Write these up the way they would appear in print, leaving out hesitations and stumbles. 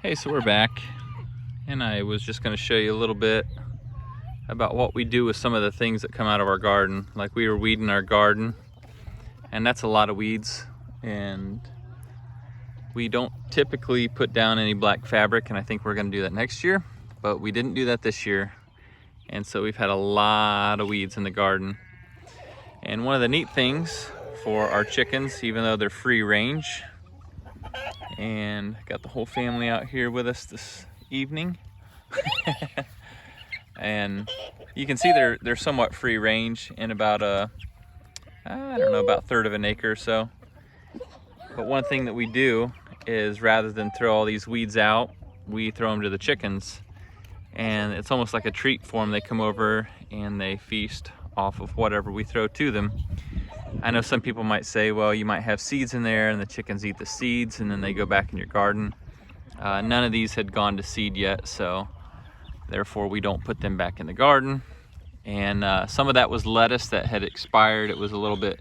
Hey, so we're back, and I was just going to show you a little bit about what we do with some of the things that come out of our garden. Like, we were weeding our garden, and that's a lot of weeds, and we don't typically put down any black fabric, and I think we're going to do that next year, but we didn't do that this year, and so we've had a lot of weeds in the garden. And one of the neat things for our chickens, even though they're free range, and got the whole family out here with us this evening. And you can see they're somewhat free range in about I don't know, about 1/3 of an acre or so. But one thing that we do is, rather than throw all these weeds out, we throw them to the chickens, and it's almost like a treat for them. They come over and they feast off of whatever we throw to them. I know some people might say, well, you might have seeds in there and the chickens eat the seeds and then they go back in your garden. None of these had gone to seed yet, so therefore we don't put them back in the garden. And some of that was lettuce that had expired. It was a little bit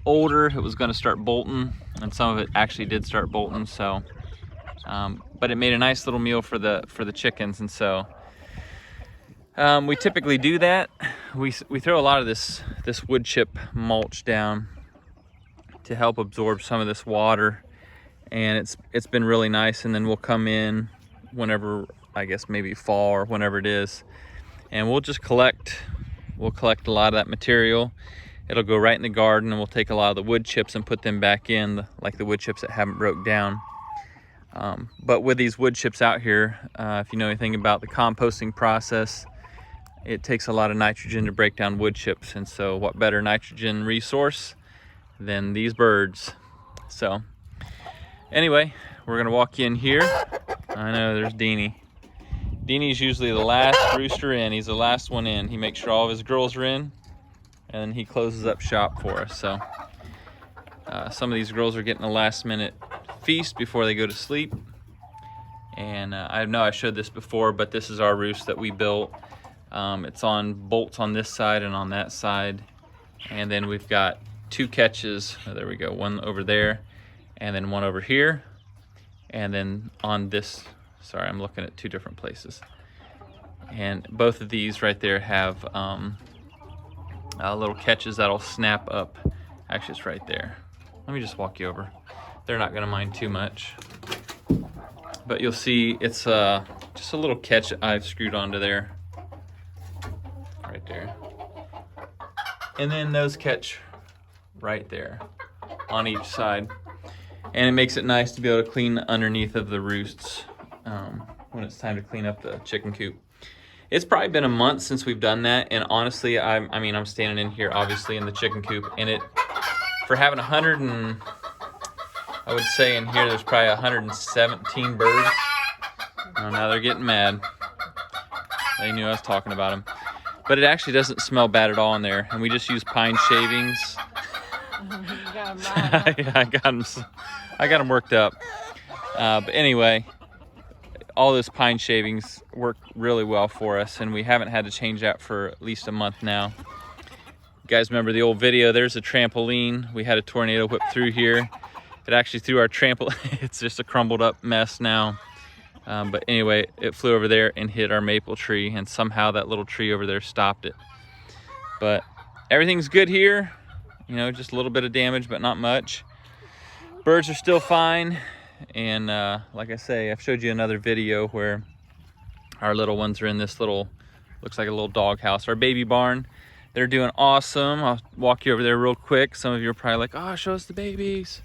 older. It was going to start bolting, and some of it actually did start bolting. So, but it made a nice little meal for the chickens, and so we typically do that. We throw a lot of this wood chip mulch down to help absorb some of this water, and it's been really nice. And then we'll come in whenever, I guess maybe fall or whenever it is, and we'll collect a lot of that material. It'll go right in the garden, and we'll take a lot of the wood chips and put them back in, like the wood chips that haven't broke down. But with these wood chips out here, if you know anything about the composting process, it takes a lot of nitrogen to break down wood chips, and so what better nitrogen resource than these birds? So anyway, we're gonna walk in here. I know there's Deanie. Deanie's usually the last rooster in. He's the last one in. He makes sure all of his girls are in, and then he closes up shop for us. So some of these girls are getting a last minute feast before they go to sleep. And I know I showed this before, but this is our roost that we built. It's on bolts on this side and on that side, and then we've got 2 catches. Oh, there we go, one over there and then one over here, and then on this, sorry, I'm looking at 2 different places, and both of these right there have little catches that'll snap up. Actually, it's right there. Let me just walk you over. They're not gonna mind too much, but you'll see it's just a little catch I've screwed onto there. Right there, and then those catch right there on each side, and it makes it nice to be able to clean underneath of the roosts when it's time to clean up the chicken coop. It's probably been a month since we've done that, and honestly, I'm standing in here obviously in the chicken coop, and it, for having I would say in here there's probably 117 birds. Oh, now they're getting mad. They knew I was talking about them. But it actually doesn't smell bad at all in there, and we just use pine shavings. I got them worked up. But anyway, all those pine shavings work really well for us, and we haven't had to change that for at least a month now. You guys remember the old video? There's a trampoline. We had a tornado whip through here. It actually threw our trampoline. It's just a crumbled up mess now. But anyway, it flew over there and hit our maple tree, and somehow that little tree over there stopped it. But everything's good here. You know, just a little bit of damage, but not much. Birds are still fine. And like I say, I've showed you another video where our little ones are in this little, looks like a little dog house, our baby barn. They're doing awesome. I'll walk you over there real quick. Some of you are probably like, oh, show us the babies.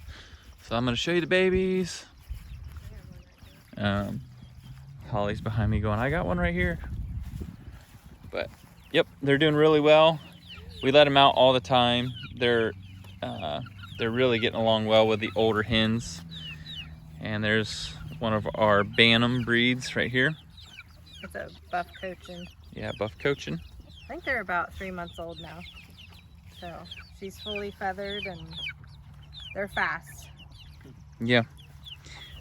So I'm gonna show you the babies. Holly's behind me going, I got one right here. But yep, they're doing really well. We let them out all the time. They're really getting along well with the older hens. And there's one of our Bantam breeds right here. It's a buff Cochin. Yeah, buff Cochin. I think they're about 3 months old now. So she's fully feathered and they're fast. Yeah.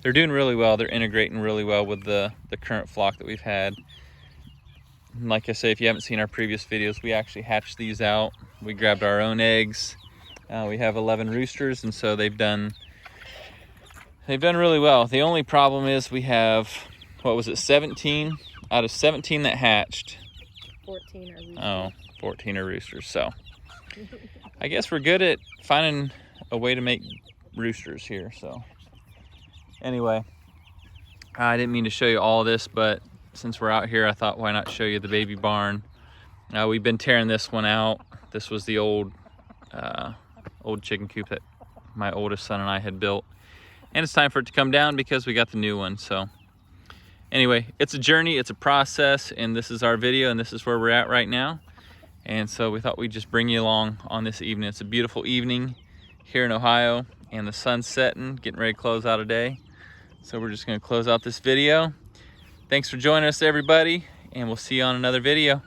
They're doing really well. They're integrating really well with the current flock that we've had. And like I say, if you haven't seen our previous videos, we actually hatched these out. We grabbed our own eggs. We have 11 roosters, and so they've done They've done really well. The only problem is we have, what was it, 17? Out of 17 that hatched. 14 are roosters. Oh, 14 are roosters. So I guess we're good at finding a way to make roosters here. So anyway, I didn't mean to show you all this, but since we're out here, I thought, why not show you the baby barn? We've been tearing this one out. This was the old chicken coop that my oldest son and I had built. And it's time for it to come down because we got the new one. So anyway, it's a journey, it's a process, and this is our video, and this is where we're at right now. And so we thought we'd just bring you along on this evening. It's a beautiful evening here in Ohio, and the sun's setting, getting ready to close out a day. So we're just gonna close out this video. Thanks for joining us, everybody, and we'll see you on another video.